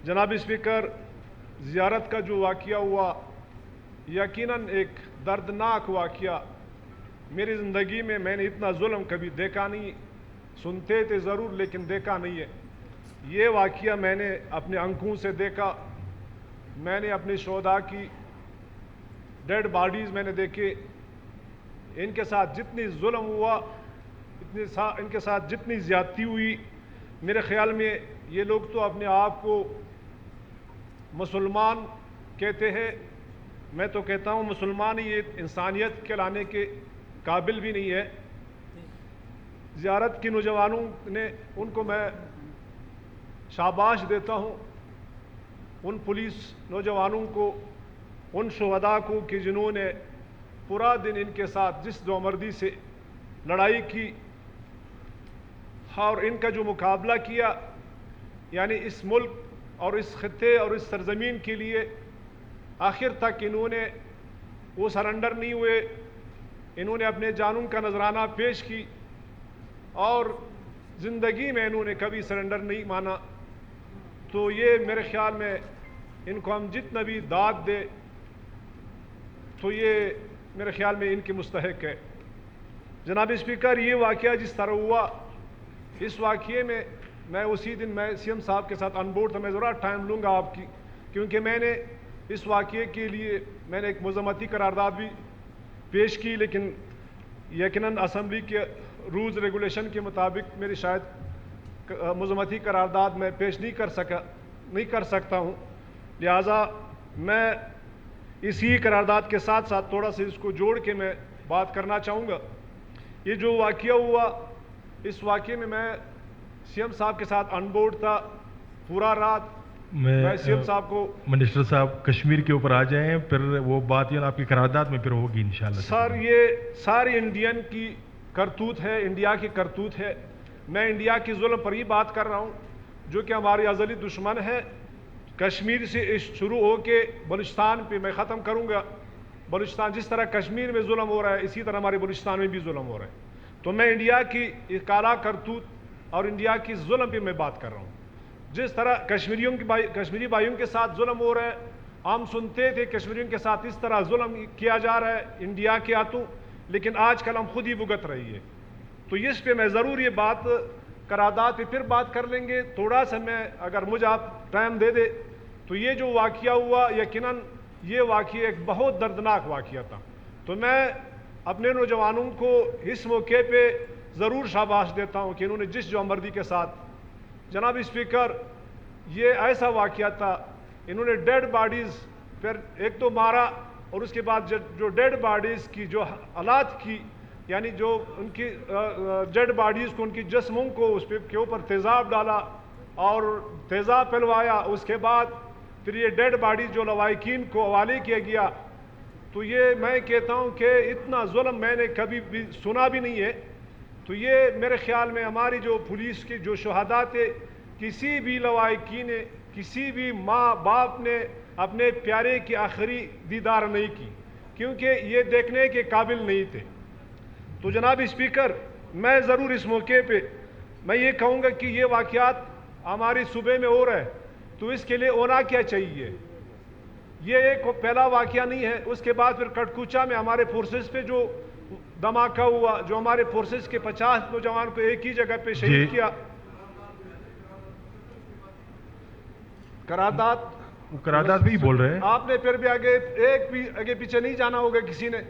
جناب اسپیکر، زیارت کا جو واقعہ ہوا یقیناً ایک دردناک واقعہ. میری زندگی میں نے اتنا ظلم کبھی دیکھا نہیں. سنتے تھے ضرور لیکن دیکھا نہیں ہے. یہ واقعہ میں نے اپنے آنکھوں سے دیکھا. میں نے اپنے شہداء کی ڈیڈ باڈیز میں نے دیکھے. ان کے ساتھ جتنی ظلم ہوا، ان کے ساتھ جتنی زیادتی ہوئی، میرے خیال میں یہ لوگ تو اپنے آپ کو مسلمان کہتے ہیں. میں تو کہتا ہوں مسلمان ہی یہ انسانیت کہلانے کے قابل بھی نہیں ہے. زیارت کی نوجوانوں نے ان کو میں شاباش دیتا ہوں، ان پولیس نوجوانوں کو، ان شہداء کو کہ جنہوں نے پورا دن ان کے ساتھ جس جومردی سے لڑائی کی اور ان کا جو مقابلہ کیا، یعنی اس ملک اور اس خطے اور اس سرزمین کے لیے آخر تک انہوں نے وہ سرنڈر نہیں ہوئے. انہوں نے اپنے جانوں کا نذرانہ پیش کی اور زندگی میں انہوں نے کبھی سرنڈر نہیں مانا. تو یہ میرے خیال میں ان کو ہم جتنا بھی داد دے تو یہ میرے خیال میں ان کے مستحق ہے. جناب اسپیکر، یہ واقعہ جس طرح ہوا، اس واقعے میں اسی دن میں سی ایم صاحب کے ساتھ آن بورڈ تھا. میں ذرا ٹائم لوں گا آپ کی، کیونکہ میں نے اس واقعے کے لیے میں نے ایک مذمتی قرارداد بھی پیش کی، لیکن یقیناً اسمبلی کے رولز ریگولیشن کے مطابق میری شاید مذمتی قرارداد میں پیش نہیں کر سکتا ہوں. لہٰذا میں اسی قرارداد کے ساتھ ساتھ تھوڑا سا اس کو جوڑ کے میں بات کرنا چاہوں گا. یہ جو واقعہ ہوا، اس واقعے میں سی ایم صاحب کے ساتھ آن بورڈ تھا پورا رات. میں سی ایم صاحب کو منسٹر صاحب کشمیر کے اوپر آ جائیں، پھر وہ بات یہ آپ کی قرارداد میں پھر ہوگی انشاءاللہ. سر، یہ ساری انڈین کی کرتوت ہے، انڈیا کی کرتوت ہے. میں انڈیا کی ظلم پر ہی بات کر رہا ہوں جو کہ ہماری ازلی دشمن ہے. کشمیر سے شروع ہو کے بلوچستان پہ میں ختم کروں گا. بلوچستان جس طرح کشمیر میں ظلم ہو رہا ہے، اسی طرح ہمارے بلوچستان میں بھی ظلم ہو رہا ہے. تو میں انڈیا کی کالا کرتوت اور انڈیا کی ظلم پہ میں بات کر رہا ہوں. جس طرح کشمیری بھائیوں کے ساتھ ظلم ہو رہا ہے، ہم سنتے تھے کشمیریوں کے ساتھ اس طرح ظلم کیا جا رہا ہے انڈیا کے ہاتھوں، لیکن آج کل ہم خود ہی بھگت رہی ہے. تو اس پہ میں ضرور یہ بات قرارداد پہ پھر بات کر لیں گے. تھوڑا سا میں اگر مجھے آپ ٹائم دے دے تو یہ جو واقعہ ہوا یقیناً یہ واقعہ ایک بہت دردناک واقعہ تھا. تو میں اپنے نوجوانوں کو اس موقع پہ ضرور شاباش دیتا ہوں کہ انہوں نے جس جومردی کے ساتھ. جناب اسپیکر، یہ ایسا واقعہ تھا، انہوں نے ڈیڈ باڈیز پھر ایک تو مارا اور اس کے بعد جو ڈیڈ باڈیز کی جو حالات کی، یعنی جو ان کی ڈیڈ باڈیز کو، ان کی جسموں کو اس کے اوپر تیزاب ڈالا اور تیزاب پلوایا. اس کے بعد پھر یہ ڈیڈ باڈیز جو لواحقین کو حوالے کیا گیا. تو یہ میں کہتا ہوں کہ اتنا ظلم میں نے کبھی بھی سنا بھی نہیں ہے. تو یہ میرے خیال میں ہماری جو پولیس کے جو شہداء تھے، کسی بھی لواحقین نے، کسی بھی ماں باپ نے اپنے پیارے کی آخری دیدار نہیں کی، کیونکہ یہ دیکھنے کے قابل نہیں تھے. تو جناب اسپیکر، میں ضرور اس موقع پہ میں یہ کہوں گا کہ یہ واقعات ہماری صوبے میں ہو رہا ہے تو اس کے لیے ہونا کیا چاہیے. یہ ایک پہلا واقعہ نہیں ہے. اس کے بعد پھر کٹکوچا میں ہمارے فورسز پہ جو دھماکہ ہوا، جو ہمارے فورسز کے 50 نوجوان کو ایک ہی جگہ پہ شہید کیا. قرارداد بھی بول رہے ہیں آپ نے. پھر بھی آگے پیچھے نہیں جانا ہوگا کسی نے.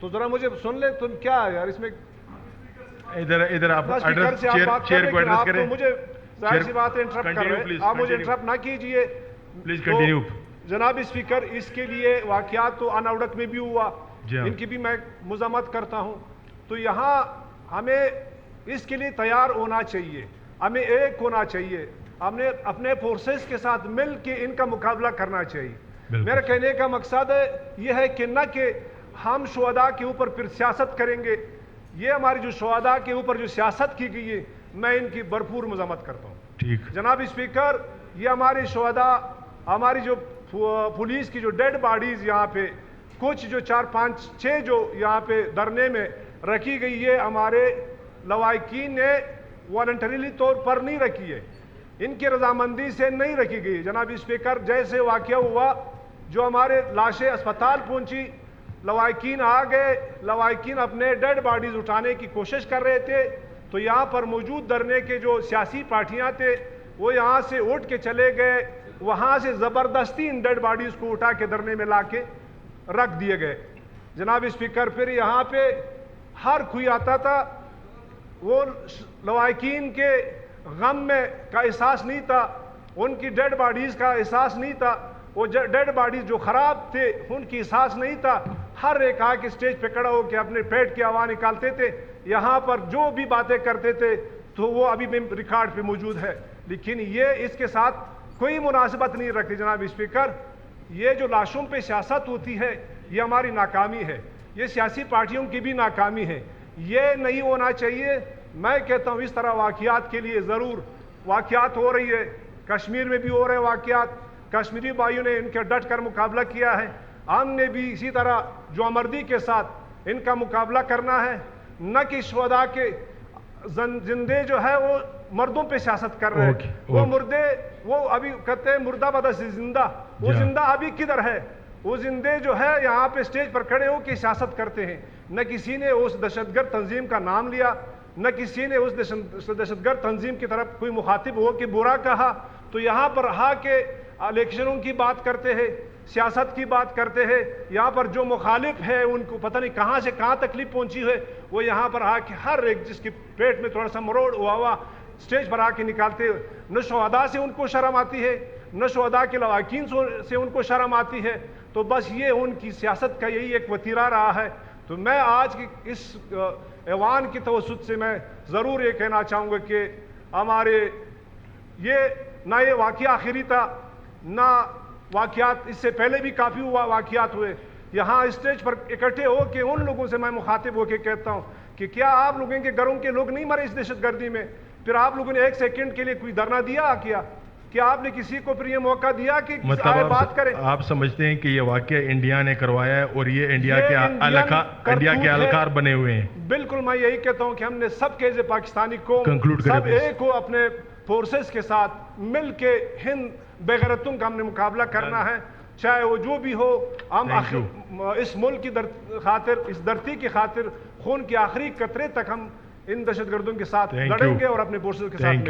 تو ذرا مجھے سن لیں. تم کیا ہے یار اس میں ادھر آپ چیئر کو ایڈریس کریں. مجھے ظاہر سی بات ہے انٹرپٹ کر رہے ہیں آپ. مجھے انٹرپٹ نہ کیجئے پلیز. کنٹینیو جناب اسپیکر. اس کے لیے واقعات تو اناؤڈک میں بھی ہوا، ان کی بھی میں مذمت کرتا ہوں. تو یہاں ہمیں اس کے لیے تیار ہونا چاہیے، ہمیں ایک ہونا چاہیے، ہمیں اپنے فورسز کے ساتھ مل کے ان کا مقابلہ کرنا چاہیے. میرے کہنے کا مقصد یہ ہے کہ نہ کہ ہم شہداء کے اوپر پھر سیاست کریں گے. یہ ہماری جو شہداء کے اوپر جو سیاست کی گئی ہے، میں ان کی بھرپور مذمت کرتا ہوں. ٹھیک جناب اسپیکر، یہ ہمارے شہداء، ہماری جو پولیس کی جو ڈیڈ باڈیز یہاں پہ کچھ جو 4 5 6 جو یہاں پہ دھرنے میں رکھی گئی ہے، ہمارے لواحقین نے والنٹریلی طور پر نہیں رکھی ہے. ان کی رضامندی سے نہیں رکھی گئی. جناب اسپیکر, جیسے واقعہ ہوا, جو ہمارے لاشیں اسپتال پہنچی, لواحقین آ گئے, لواحقین اپنے ڈیڈ باڈیز اٹھانے کی کوشش کر رہے تھے, تو یہاں پر موجود دھرنے کے جو سیاسی پارٹیاں تھے وہ یہاں سے اٹھ کے چلے گئے, وہاں سے زبردستی ان ڈیڈ باڈیز کو اٹھا کے دھرنے میں لا کے رکھ دیے گئے. جناب اسپیکر, پھر یہاں پہ ہر کوئی آتا تھا, وہ لواحقین کے غم میں کا احساس نہیں تھا, ان کی ڈیڈ باڈیز کا احساس نہیں تھا, وہ ڈیڈ باڈیز جو خراب تھے ان کی احساس نہیں تھا. ہر ایک آ کے اسٹیج پہ کھڑا ہو کے اپنے پیٹ کی ہوا نکالتے تھے. یہاں پر جو بھی باتیں کرتے تھے تو وہ ابھی بھی ریکارڈ پہ موجود ہے, لیکن یہ اس کے ساتھ کوئی مناسبت نہیں رکھتی. جناب اسپیکر, یہ جو لاشوں پہ سیاست ہوتی ہے یہ ہماری ناکامی ہے, یہ سیاسی پارٹیوں کی بھی ناکامی ہے, یہ نہیں ہونا چاہیے. میں کہتا ہوں اس طرح واقعات کے لیے ضرور واقعات ہو رہی ہے, کشمیر میں بھی ہو رہے ہیں واقعات, کشمیری بھائیوں نے ان کے ڈٹ کر مقابلہ کیا ہے, ہم نے بھی اسی طرح جو امردی کے ساتھ ان کا مقابلہ کرنا ہے. نہ کہ شہداء کے زندے جو ہے وہ مردوں پہ سیاست کر رہے ہیں, وہ مردے, وہ ابھی کہتے ہیں مردہ بدس زندہ, وہ زندہ ابھی کدھر ہے؟ وہ زندے جو ہے یہاں پہ اسٹیج پر کھڑے ہو کے سیاست کرتے ہیں. نہ کسی نے اس دہشت گرد تنظیم کا نام لیا, نہ کسی نے اس دہشت گرد تنظیم کی طرف کوئی مخاطب ہو کے برا کہا. تو یہاں پر آ کے الیکشنوں کی بات کرتے ہیں, سیاست کی بات کرتے ہیں. یہاں پر جو مخالف ہے ان کو پتہ نہیں کہاں سے کہاں تکلیف پہنچی ہے, وہ یہاں پر آ کے ہر ایک جس کے پیٹ میں تھوڑا سا مروڑ ہوا اسٹیج پر آ کے نکالتے ہیں. نہ شہداء سے ان کو شرم آتی ہے, نہ شہداء کے لواحقین سے ان کو شرم آتی ہے. تو بس یہ ان کی سیاست کا یہی ایک وتیرہ رہا ہے. تو میں آج کی اس ایوان کی توسط سے میں ضرور یہ کہنا چاہوں گا کہ ہمارے نہ یہ واقعہ آخری تھا, نہ واقعات اس سے پہلے بھی کافی واقعات ہوئے. یہاں اسٹیج پر اکٹھے ہو کے ان لوگوں سے میں مخاطب ہو کے کہتا ہوں کہ کیا آپ لوگوں کے گھروں کے لوگ نہیں مرے اس دہشت گردی میں؟ پھر آپ لوگوں نے ایک سیکنڈ کے لیے کوئی دھرنا دیا کیا آپ نے کسی کو پھر یہ موقع دیا کہ آئے بات کریں؟ آپ سمجھتے ہیں کہ یہ واقعہ انڈیا نے کروایا ہے اور یہ انڈیا کے اہلکار بنے ہوئے ہیں؟ بالکل, میں یہی کہتا ہوں کہ ہم نے سب کے پاکستانی قوم سب ایک ہو, اپنے فورسز کے ساتھ مل کے ہند بغیرتوں کا ہم نے مقابلہ کرنا ہے, چاہے وہ جو بھی ہو. ہم اس ملک کی خاطر, اس دھرتی کی خاطر خون کی آخری قطرے تک ہم ان دہشت گردوں کے ساتھ لڑیں گے اور اپنے فورسز کے ساتھ.